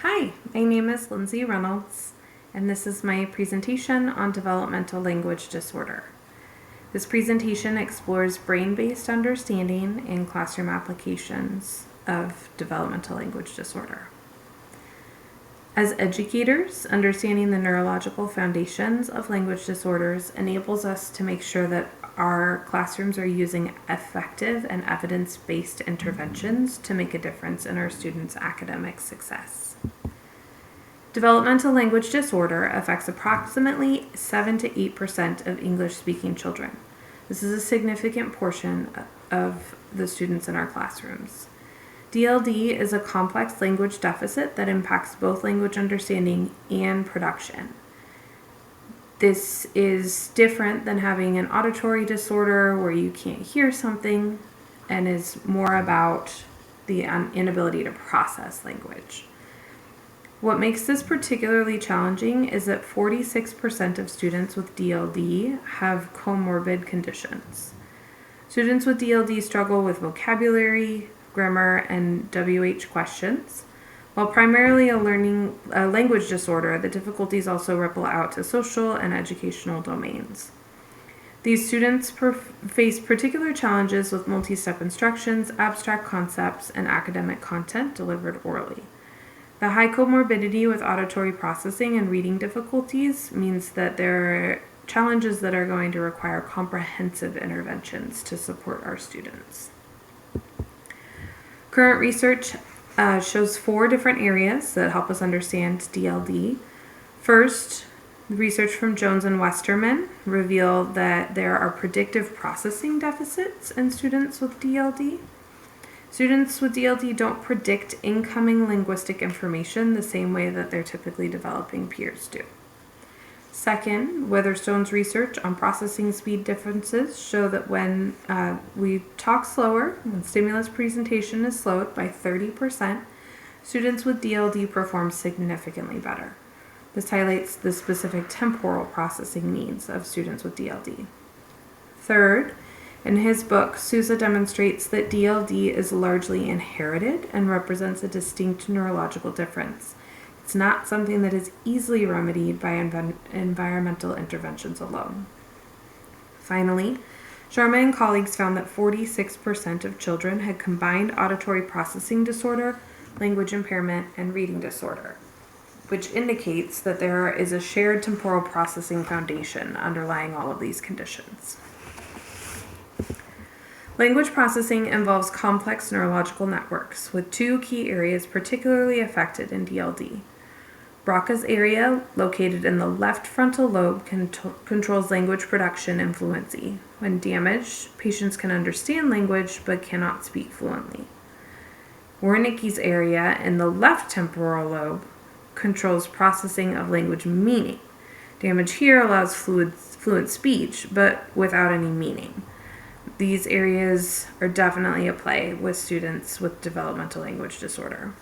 Hi, my name is Lindsay Reynolds, and this is my presentation on developmental language disorder. This presentation explores brain-based understanding in classroom applications of developmental language disorder. As educators, understanding the neurological foundations of language disorders enables us to make sure that our classrooms are using effective and evidence-based interventions to make a difference in our students' academic success. Developmental language disorder affects approximately 7 to 8% of English-speaking children. This is a significant portion of the students in our classrooms. DLD is a complex language deficit that impacts both language understanding and production. This is different than having an auditory disorder where you can't hear something and is more about the inability to process language. What makes this particularly challenging is that 46% of students with DLD have comorbid conditions. Students with DLD struggle with vocabulary, grammar, and WH questions. While primarily a language disorder, the difficulties also ripple out to social and educational domains. These students face particular challenges with multi-step instructions, abstract concepts, and academic content delivered orally. The high comorbidity with auditory processing and reading difficulties means that there are challenges that are going to require comprehensive interventions to support our students. Current research shows 4 different areas that help us understand DLD. First, research from Jones and Westerman revealed that there are predictive processing deficits in students with DLD. Students with DLD don't predict incoming linguistic information the same way that their typically developing peers do. Second, Weatherstone's research on processing speed differences show that when we talk slower, when stimulus presentation is slowed by 30%, students with DLD perform significantly better. This highlights the specific temporal processing needs of students with DLD. Third, in his book, Sousa demonstrates that DLD is largely inherited and represents a distinct neurological difference. It's not something that is easily remedied by environmental interventions alone. Finally, Sharma and colleagues found that 46% of children had combined auditory processing disorder, language impairment, and reading disorder, which indicates that there is a shared temporal processing foundation underlying all of these conditions. Language processing involves complex neurological networks, with 2 key areas particularly affected in DLD. Broca's area, located in the left frontal lobe, controls language production and fluency. When damaged, patients can understand language but cannot speak fluently. Wernicke's area in the left temporal lobe controls processing of language meaning. Damage here allows fluent speech, but without any meaning. These areas are definitely at play with students with developmental language disorder.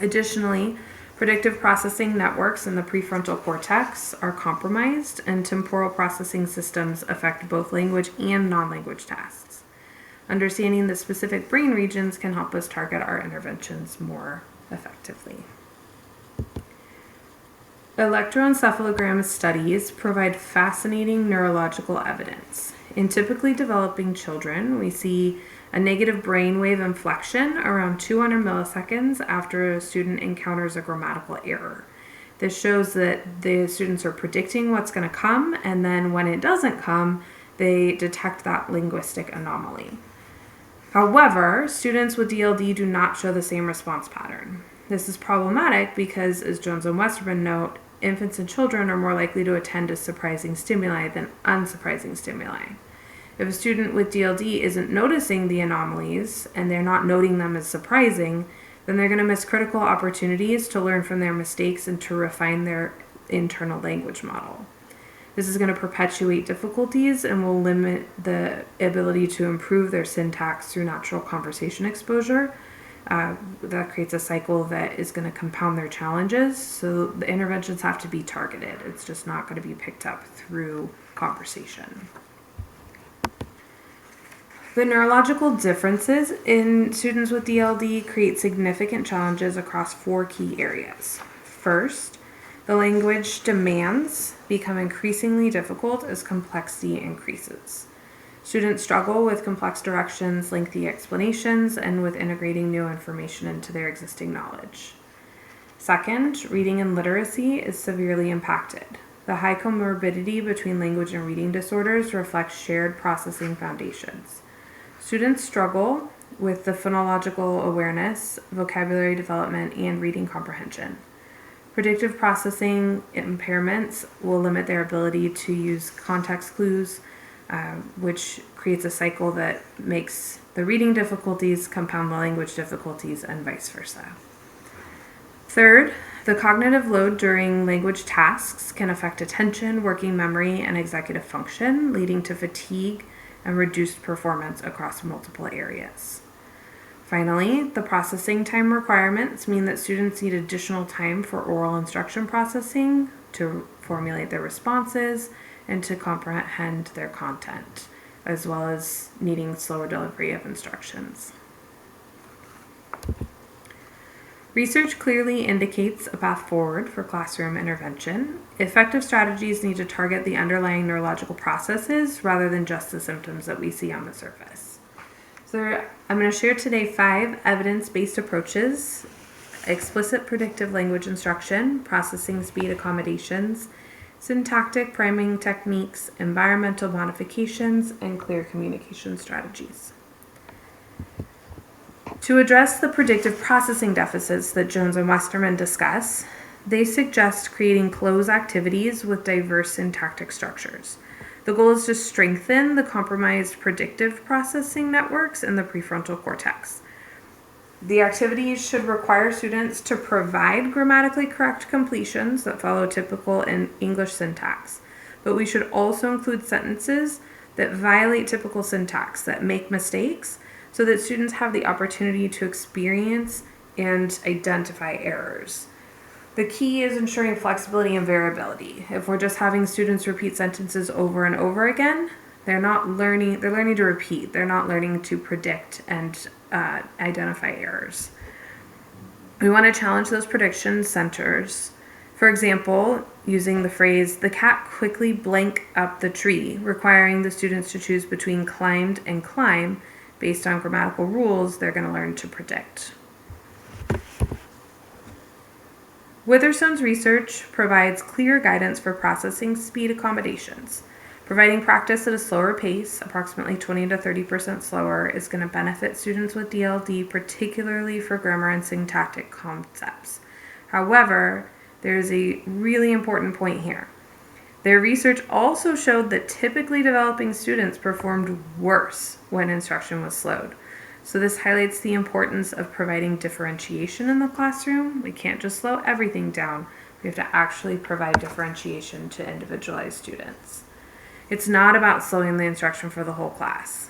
Additionally, predictive processing networks in the prefrontal cortex are compromised, and temporal processing systems affect both language and non-language tasks. Understanding the specific brain regions can help us target our interventions more effectively. Electroencephalogram studies provide fascinating neurological evidence. In typically developing children, we see a negative brainwave inflection around 200 milliseconds after a student encounters a grammatical error. This shows that the students are predicting what's going to come, and then when it doesn't come, they detect that linguistic anomaly. However, students with DLD do not show the same response pattern. This is problematic because, as Jones and Westerman note, infants and children are more likely to attend to surprising stimuli than unsurprising stimuli. If a student with DLD isn't noticing the anomalies and they're not noting them as surprising, then they're going to miss critical opportunities to learn from their mistakes and to refine their internal language model. This is going to perpetuate difficulties and will limit the ability to improve their syntax through natural conversation exposure. That creates a cycle that is going to compound their challenges, so the interventions have to be targeted. It's just not going to be picked up through conversation. The neurological differences in students with DLD create significant challenges across 4 key areas. First, the language demands become increasingly difficult as complexity increases. Students struggle with complex directions, lengthy explanations, and with integrating new information into their existing knowledge. Second, reading and literacy is severely impacted. The high comorbidity between language and reading disorders reflects shared processing foundations. Students struggle with the phonological awareness, vocabulary development, and reading comprehension. Predictive processing impairments will limit their ability to use context clues, which creates a cycle that makes the reading difficulties compound the language difficulties and vice versa. Third, the cognitive load during language tasks can affect attention, working memory, and executive function, leading to fatigue and reduced performance across multiple areas. Finally, the processing time requirements mean that students need additional time for oral instruction processing, to formulate their responses, and to comprehend their content, as well as needing slower delivery of instructions. Research clearly indicates a path forward for classroom intervention. Effective strategies need to target the underlying neurological processes rather than just the symptoms that we see on the surface. So I'm going to share today 5 evidence-based approaches: explicit predictive language instruction, processing speed accommodations, syntactic priming techniques, environmental modifications, and clear communication strategies. To address the predictive processing deficits that Jones and Westerman discuss, they suggest creating close activities with diverse syntactic structures. The goal is to strengthen the compromised predictive processing networks in the prefrontal cortex. The activities should require students to provide grammatically correct completions that follow typical English syntax, but we should also include sentences that violate typical syntax, that make mistakes, so that students have the opportunity to experience and identify errors. The key is ensuring flexibility and variability. If we're just having students repeat sentences over and over again, they're learning to repeat. They're not learning to predict and identify errors. We want to challenge those prediction centers. For example, using the phrase, "the cat quickly blank up the tree," requiring the students to choose between climbed and climb based on grammatical rules they're going to learn to predict. Witherstone's research provides clear guidance for processing speed accommodations. Providing practice at a slower pace, approximately 20 to 30% slower, is going to benefit students with DLD, particularly for grammar and syntactic concepts. However, there is a really important point here. Their research also showed that typically developing students performed worse when instruction was slowed. So this highlights the importance of providing differentiation in the classroom. We can't just slow everything down. We have to actually provide differentiation to individualized students. It's not about slowing the instruction for the whole class.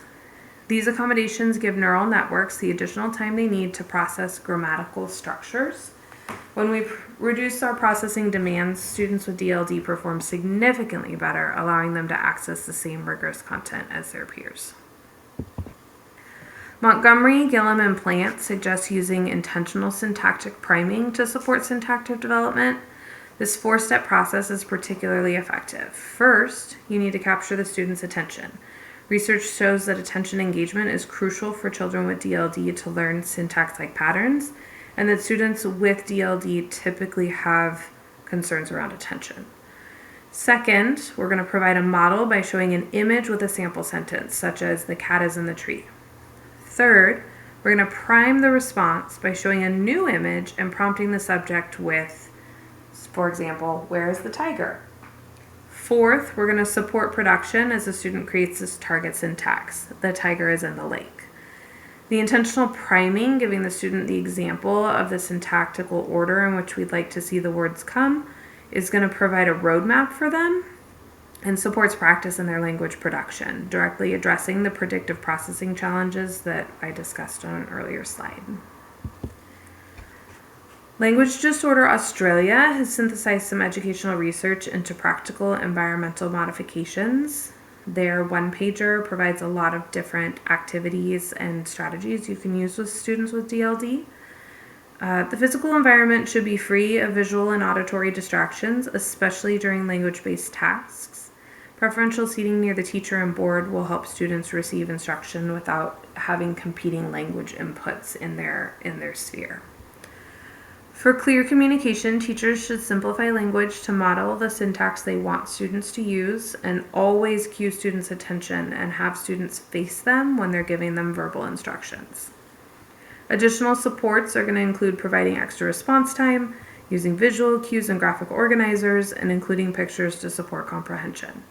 These accommodations give neural networks the additional time they need to process grammatical structures. When we reduce our processing demands, students with DLD perform significantly better, allowing them to access the same rigorous content as their peers. Montgomery, Gillum, and Plant suggest using intentional syntactic priming to support syntactic development. This 4-step process is particularly effective. First, you need to capture the student's attention. Research shows that attention engagement is crucial for children with DLD to learn syntax-like patterns, and that students with DLD typically have concerns around attention. Second, we're going to provide a model by showing an image with a sample sentence, such as "the cat is in the tree." Third, we're going to prime the response by showing a new image and prompting the subject with, for example, "where is the tiger?" Fourth, we're going to support production as the student creates this target syntax. "The tiger is in the lake." The intentional priming, giving the student the example of the syntactical order in which we'd like to see the words come, is going to provide a roadmap for them and supports practice in their language production, directly addressing the predictive processing challenges that I discussed on an earlier slide. Language Disorder Australia has synthesized some educational research into practical environmental modifications. Their one-pager provides a lot of different activities and strategies you can use with students with DLD. The physical environment should be free of visual and auditory distractions, especially during language-based tasks. Preferential seating near the teacher and board will help students receive instruction without having competing language inputs in their sphere. For clear communication, teachers should simplify language to model the syntax they want students to use and always cue students' attention and have students face them when they're giving them verbal instructions. Additional supports are going to include providing extra response time, using visual cues and graphic organizers, and including pictures to support comprehension.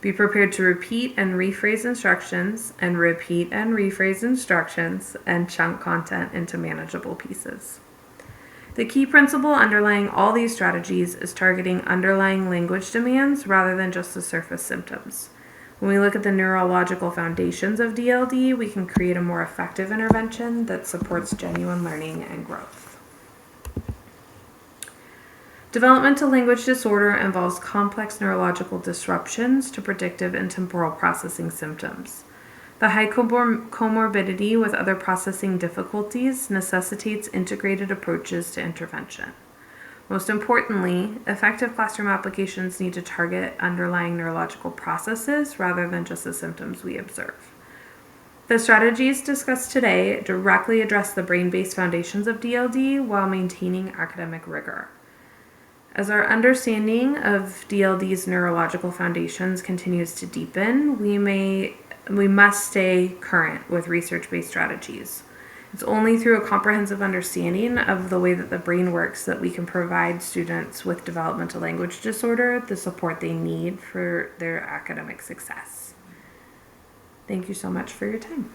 Be prepared to repeat and rephrase instructions, and repeat and rephrase instructions, and chunk content into manageable pieces. The key principle underlying all these strategies is targeting underlying language demands rather than just the surface symptoms. When we look at the neurological foundations of DLD, we can create a more effective intervention that supports genuine learning and growth. Developmental language disorder involves complex neurological disruptions to predictive and temporal processing symptoms. The high comorbidity with other processing difficulties necessitates integrated approaches to intervention. Most importantly, effective classroom applications need to target underlying neurological processes rather than just the symptoms we observe. The strategies discussed today directly address the brain-based foundations of DLD while maintaining academic rigor. As our understanding of DLD's neurological foundations continues to deepen, we must stay current with research-based strategies. It's only through a comprehensive understanding of the way that the brain works that we can provide students with developmental language disorder the support they need for their academic success. Thank you so much for your time.